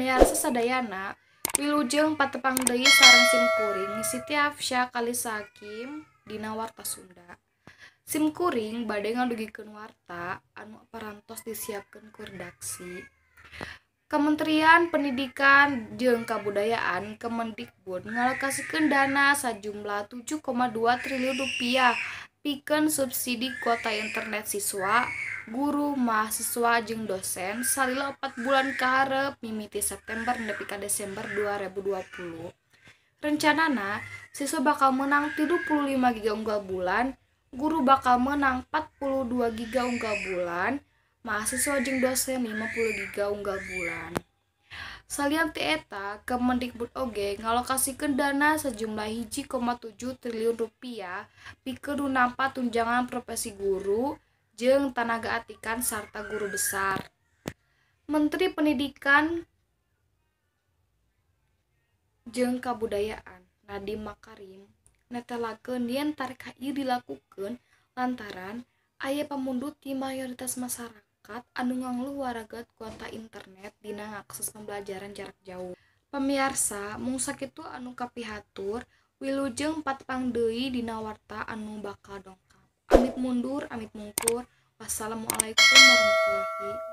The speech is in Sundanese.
Pamiarsa sadayana, wilujeng patepang deui sareng simkuring Siti Afsya Kalisa Hakim dina Warta Sunda. Simkuring bade ngadugikeun warta anu parantos disiapkeun ku redaksi. Kementerian Pendidikan jeung Kabudayaan Kemendikbud ngalokasikeun dana sajumlah 7,2 triliun rupiah pikeun subsidi kuota internet siswa, guru, mahasiswa jeung dosen salila 4 bulan kaharep mimiti September nepi ka Desember 2020. Rencanana, siswa bakal menang 35 giga unggal bulan, guru bakal menang 42 giga unggal bulan, mahasiswa jeung dosen 50 giga unggal bulan. Salian ti eta, Kemendikbud oge ngalokasikeun dana sejumlah 1,7 triliun rupiah pikeun nampa tunjangan profesi guru jeung tenaga atikan sarta guru besar. Menteri Pendidikan jeung Kabudayaan Nadiem Makarim netelakeun yen tarik ieu dilakukeun lantaran aya pamundut ti mayoritas masyarakat anu ngangluh waragat kuota internet dina ngakses pembelajaran jarak jauh. Pamiarsa, mung sakitu anu kapihatur, wilujeng patepang deui dina warta anu bakal dongkap. Amit mundur, amit mungkur. Wassalamualaikum warahmatullahi wabarakatuh.